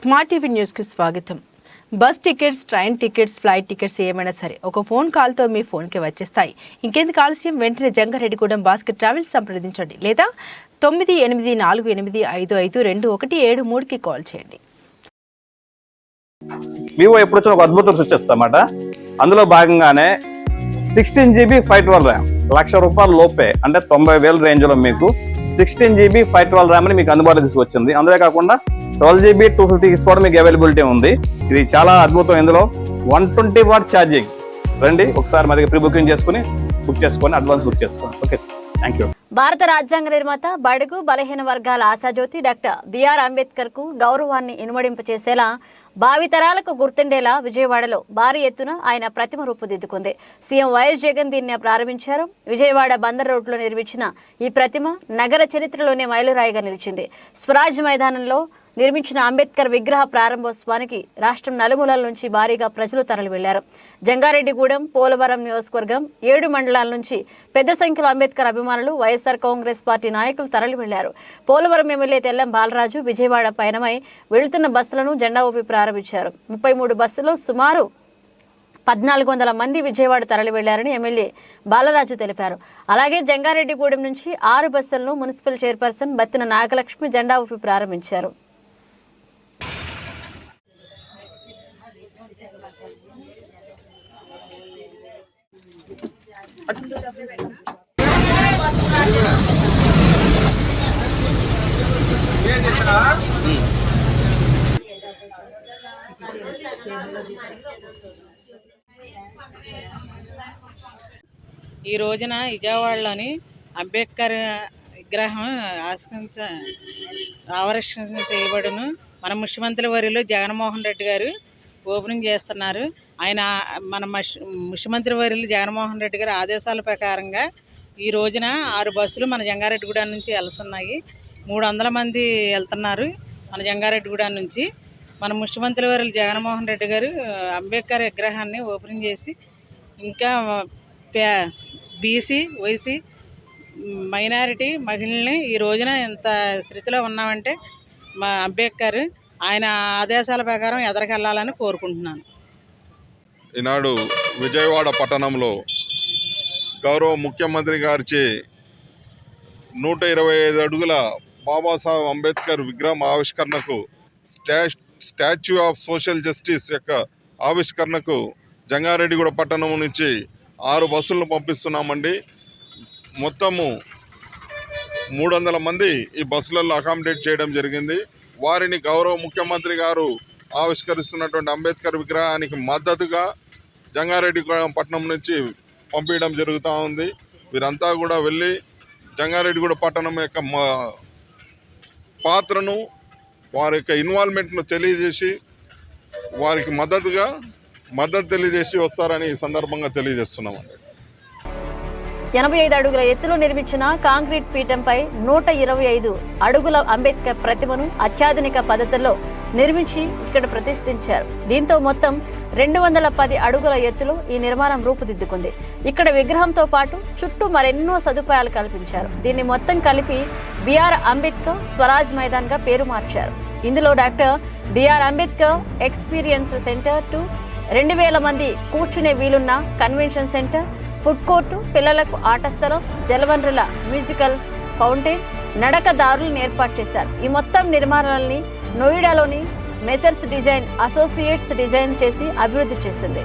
Smart TV న్యూస్కి స్వాగతం. Bus tickets, train tickets, flight tickets ఏమైనా సరే ఒక ఫోన్ కాల్తో మీ ఫోన్కి వచ్చేస్తాయి. ఇంకెందుకు ఆలస్యం? వెంటనే జంగారెడ్డిగూడెం భాస్కర్ ట్రావెల్స్ సంప్రదించండి లేదా 9848552173కి కాల్ చేయండి. వివో ఎప్పుడు వచ్చిన ఒక అద్భుతం సృష్టిస్తామాట. అందులో భాగంగానే 16 GB 512 ర్యామ్ ₹1,00,000 లోపే, అంటే 90,000 రేంజ్లో మీకు 16 GB 512 ర్యామ్ అని మీకు అందుబాటులో తీసుకొచ్చింది. అందులో కాకుండా 12 GB 250 కూడా మీకు అవైలబిలిటీ ఉంది. ఇది చాలా అద్భుతం. ఇందులో 120 వాట్ ఛార్జింగ్. రండి ఒకసారి మా దగ్గర ప్రీ బుకింగ్ చేసుకుని అడ్వాన్స్ బుక్ చేసుకోండి. Okay, thank you. భారత రాజ్యాంగ నిర్మాత, బడుగు బలహీన వర్గాల ఆశాజ్యోతి డాక్టర్ బిఆర్ అంబేద్కర్ కు గౌరవాన్ని ఇనుమడింపచేసేలా, భావితరాలకు గుర్తుండేలా విజయవాడలో భారీ ఎత్తున ఆయన ప్రతిమ రూపుదిద్దుకుంది. సీఎం వైఎస్ జగన్ దీన్ని ప్రారంభించారు. విజయవాడ బందర్ రోడ్లో నిర్మించిన ఈ ప్రతిమ నగర చరిత్రలోనే మైలురాయిగా నిలిచింది. స్వరాజ్ మైదానంలో నిర్మించిన అంబేద్కర్ విగ్రహ ప్రారంభోత్సవానికి రాష్ట్రం నలుమూలల నుంచి భారీగా ప్రజలు తరలి వెళ్లారు. జంగారెడ్డిగూడెం, పోలవరం నియోజకవర్గం 7 మండలాల నుంచి పెద్ద సంఖ్యలో అంబేద్కర్ అభిమానులు, వైఎస్ఆర్ కాంగ్రెస్ పార్టీ నాయకులు తరలి వెళ్లారు. పోలవరం ఎమ్మెల్యే తెల్లం బాలరాజు విజయవాడ పయనమై వెళుతున్న బస్సులను జెండా ఊపి ప్రారంభించారు. 33 బస్సుల్లో సుమారు 1,400 మంది విజయవాడ తరలి వెళ్లారని ఎమ్మెల్యే బాలరాజు తెలిపారు. అలాగే జంగారెడ్డిగూడెం నుంచి 6 బస్సులను మున్సిపల్ చైర్పర్సన్ బత్తిన నాగలక్ష్మి జెండా ఊపి ప్రారంభించారు. ఈ రోజున విజయవాడలోని అంబేద్కర్ విగ్రహం ఆవిష్కరణ చేయబడును. మన ముఖ్యమంత్రి వర్యులు జగన్మోహన్ రెడ్డి గారు ఓపెనింగ్ చేస్తున్నారు. ఆయన మన ముఖ్యమంత్రి వర్యులు జగన్మోహన్ రెడ్డి గారి ఆదేశాల ప్రకారంగా ఈ రోజున 6 బస్సులు మన జంగారెడ్డిగూడెం నుంచి వెళ్తున్నాయి. 300 మంది వెళ్తున్నారు మన జంగారెడ్డిగూడెం నుంచి. మన ముఖ్యమంత్రి వర్యులు జగన్మోహన్ రెడ్డి గారు అంబేద్కర్ విగ్రహాన్ని ఓపెనింగ్ చేసి, ఇంకా బీసీ, ఓసీ, మైనారిటీ మహిళల్ని ఈ రోజున ఎంత స్థితిలో ఉన్నామంటే మా అంబేద్కర్ ఆయన ఆదేశాల ప్రకారం ఎదరికెళ్ళాలని కోరుకుంటున్నాను. ఈనాడు విజయవాడ పట్టణంలో గౌరవ ముఖ్యమంత్రి గారిచే 125 అడుగుల బాబాసాహెబ్ అంబేద్కర్ విగ్రహం ఆవిష్కరణకు, స్టాచ్యూ ఆఫ్ సోషల్ జస్టిస్ యొక్క ఆవిష్కరణకు జంగారెడ్డిగూడ పట్టణం నుంచి 6 బస్సులను పంపిస్తున్నామండి. మొత్తము 300 మంది ఈ బస్సులలో అకామిడేట్ చేయడం జరిగింది. వారిని గౌరవ ముఖ్యమంత్రి గారు ఆవిష్కరిస్తున్నటువంటి అంబేద్కర్ విగ్రహానికి మద్దతుగా జంగారెడ్డిగూడెం పట్టణం నుంచి పంపించడం జరుగుతూ ఉంది. వీరంతా కూడా వెళ్ళి జంగారెడ్డిగూడ పట్టణం యొక్క పాత్రను, వారి యొక్క ఇన్వాల్వ్మెంట్ను తెలియజేసి వారికి మద్దతు తెలియజేసి వస్తారని ఈ సందర్భంగా తెలియజేస్తున్నామండి. 85 అడుగుల ఎత్తులో నిర్మించిన కాంక్రీట్ పీఠంపై 125 అడుగుల అంబేద్కర్ ప్రతిమను అత్యాధునిక పద్ధతుల్లో నిర్మించి ఇక్కడ ప్రతిష్ఠించారు. దీంతో మొత్తం 210 అడుగుల ఎత్తులో ఈ నిర్మాణం రూపుదిద్దుకుంది. ఇక్కడ విగ్రహంతో పాటు చుట్టూ మరెన్నో సదుపాయాలు కల్పించారు. దీన్ని మొత్తం కలిపి బిఆర్ అంబేద్కర్ స్వరాజ్ మైదాన్గా పేరు మార్చారు. ఇందులో doctor BR Ambedkar experience centre 2, 2000 మంది కూర్చునే వీలున్న కన్వెన్షన్ సెంటర్, ఫుడ్ కోర్టు, పిల్లలకు ఆట స్థలం, జలవనరుల మ్యూజికల్ ఫౌంటైన్, నడక దారులను ఏర్పాటు చేశారు. ఈ మొత్తం నిర్మాణాలని నోయిడాలోని మెసర్స్ డిజైన్ అసోసియేట్స్ డిజైన్ చేసి అభివృద్ధి చేసింది.